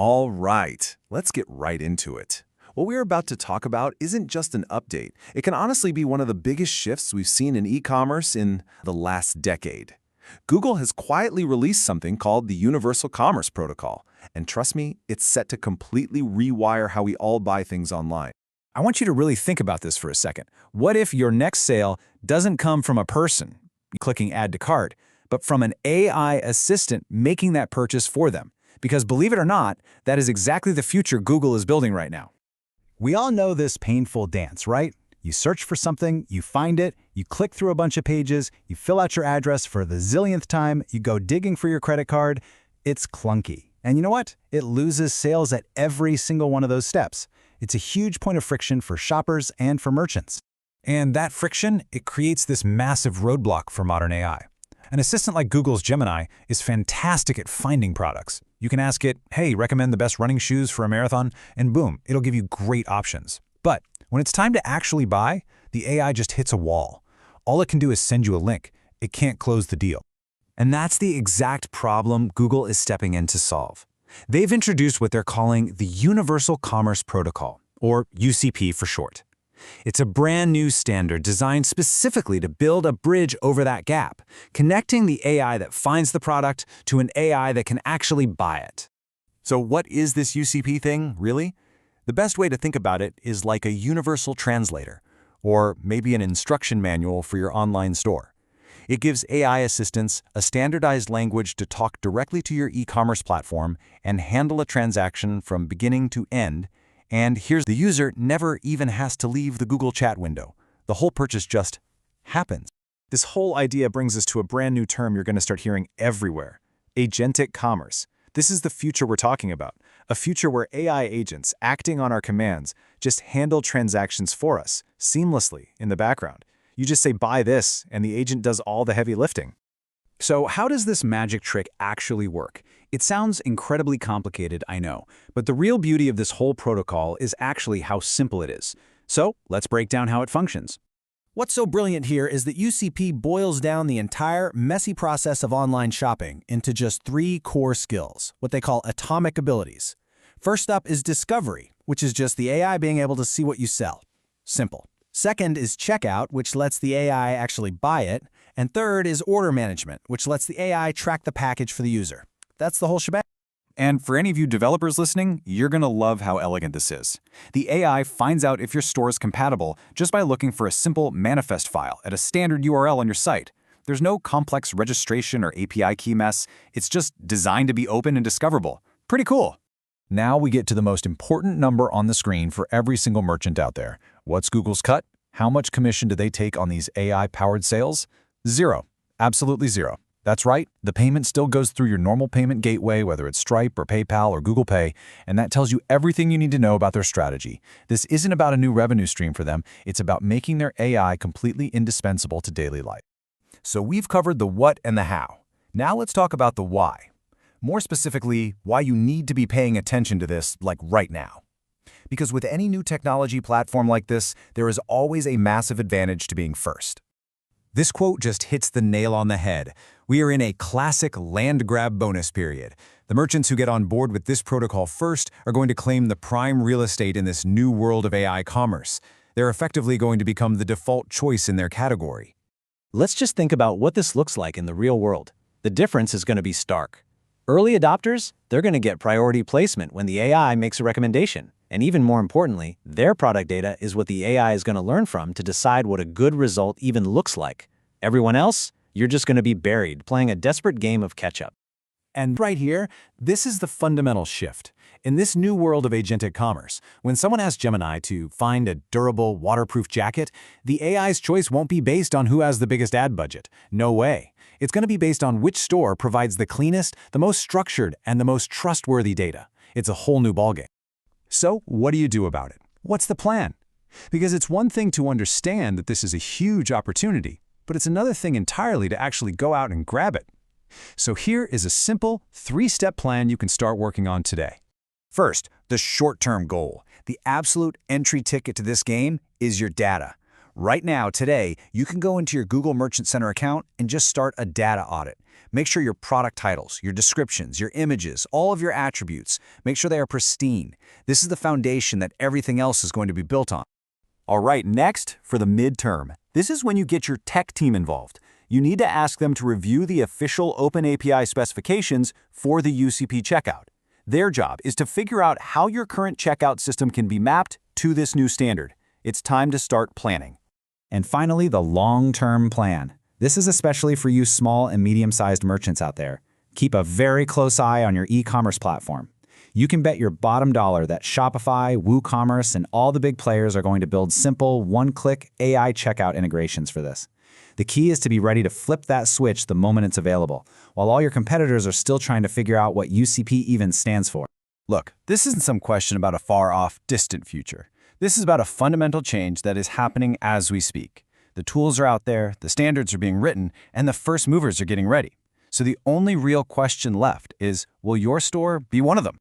All right, let's get right into it. What we're about to talk about isn't just an update. It can honestly be one of the biggest shifts we've seen in e-commerce in the last decade. Google has quietly released something called the Universal Commerce Protocol. And trust me, it's set to completely rewire how we all buy things online. I want you to really think about this for a second. What if your next sale doesn't come from a person clicking add to cart, but from an AI assistant making that purchase for them? Because believe it or not, that is exactly the future Google is building right now. We all know this painful dance, right? You search for something, you find it, you click through a bunch of pages, you fill out your address for the zillionth time, you go digging for your credit card. It's clunky. And you know what? It loses sales at every single one of those steps. It's a huge point of friction for shoppers and for merchants. And that friction, it creates this massive roadblock for modern AI. An assistant like Google's Gemini is fantastic at finding products. You can ask it, hey, recommend the best running shoes for a marathon, and boom, it'll give you great options. But when it's time to actually buy, the AI just hits a wall. All it can do is send you a link. It can't close the deal. And that's the exact problem Google is stepping in to solve. They've introduced what they're calling the Universal Commerce Protocol, or UCP for short. It's a brand new standard designed specifically to build a bridge over that gap, connecting the AI that finds the product to an AI that can actually buy it. So what is this UCP thing, really? The best way to think about it is like a universal translator, or maybe an instruction manual for your online store. It gives AI assistants a standardized language to talk directly to your e-commerce platform and handle a transaction from beginning to end. And here's the user never even has to leave the Google chat window. The whole purchase just happens. This whole idea brings us to a brand new term you're going to start hearing everywhere: Agentic Commerce. This is the future we're talking about, a future where AI agents acting on our commands just handle transactions for us, seamlessly, in the background. You just say, buy this, and the agent does all the heavy lifting. So how does this magic trick actually work? It sounds incredibly complicated, I know, but the real beauty of this whole protocol is actually how simple it is. So let's break down how it functions. What's so brilliant here is that UCP boils down the entire messy process of online shopping into just 3 core skills, what they call atomic abilities. First up is discovery, which is just the AI being able to see what you sell. Simple. Second is checkout, which lets the AI actually buy it. And third is order management, which lets the AI track the package for the user. That's the whole shebang. And for any of you developers listening, you're going to love how elegant this is. The AI finds out if your store is compatible just by looking for a simple manifest file at a standard URL on your site. There's no complex registration or API key mess. It's just designed to be open and discoverable. Pretty cool. Now we get to the most important number on the screen for every single merchant out there. What's Google's cut? How much commission do they take on these AI-powered sales? 0. Absolutely 0. That's right, the payment still goes through your normal payment gateway, whether it's Stripe or PayPal or Google Pay, and that tells you everything you need to know about their strategy. This isn't about a new revenue stream for them, it's about making their AI completely indispensable to daily life. So we've covered the what and the how. Now let's talk about the why. More specifically, why you need to be paying attention to this, like right now. Because with any new technology platform like this, there is always a massive advantage to being first. This quote just hits the nail on the head. We are in a classic land grab bonus period. The merchants who get on board with this protocol first are going to claim the prime real estate in this new world of AI commerce. They're effectively going to become the default choice in their category. Let's just think about what this looks like in the real world. The difference is going to be stark. Early adopters, they're going to get priority placement when the AI makes a recommendation. And even more importantly, their product data is what the AI is going to learn from to decide what a good result even looks like. Everyone else, you're just going to be buried, playing a desperate game of catch-up. And right here, this is the fundamental shift. In this new world of agentic commerce, when someone asks Gemini to find a durable, waterproof jacket, the AI's choice won't be based on who has the biggest ad budget. No way. It's going to be based on which store provides the cleanest, the most structured, and the most trustworthy data. It's a whole new ballgame. So what do you do about it? What's the plan? Because it's one thing to understand that this is a huge opportunity, but it's another thing entirely to actually go out and grab it. So here is a simple 3-step plan you can start working on today. First, the short-term goal. The absolute entry ticket to this game is your data. Right now, today, you can go into your Google Merchant Center account and just start a data audit. Make sure your product titles, your descriptions, your images, all of your attributes, make sure they are pristine. This is the foundation that everything else is going to be built on. All right, next, for the midterm. This is when you get your tech team involved. You need to ask them to review the official OpenAPI specifications for the UCP checkout. Their job is to figure out how your current checkout system can be mapped to this new standard. It's time to start planning. And finally, the long-term plan. This is especially for you small and medium-sized merchants out there. Keep a very close eye on your e-commerce platform. You can bet your bottom dollar that Shopify, WooCommerce, and all the big players are going to build simple, one-click AI checkout integrations for this. The key is to be ready to flip that switch the moment it's available, while all your competitors are still trying to figure out what UCP even stands for. Look, this isn't some question about a far-off, distant future. This is about a fundamental change that is happening as we speak. The tools are out there, the standards are being written, and the first movers are getting ready. So the only real question left is, will your store be one of them?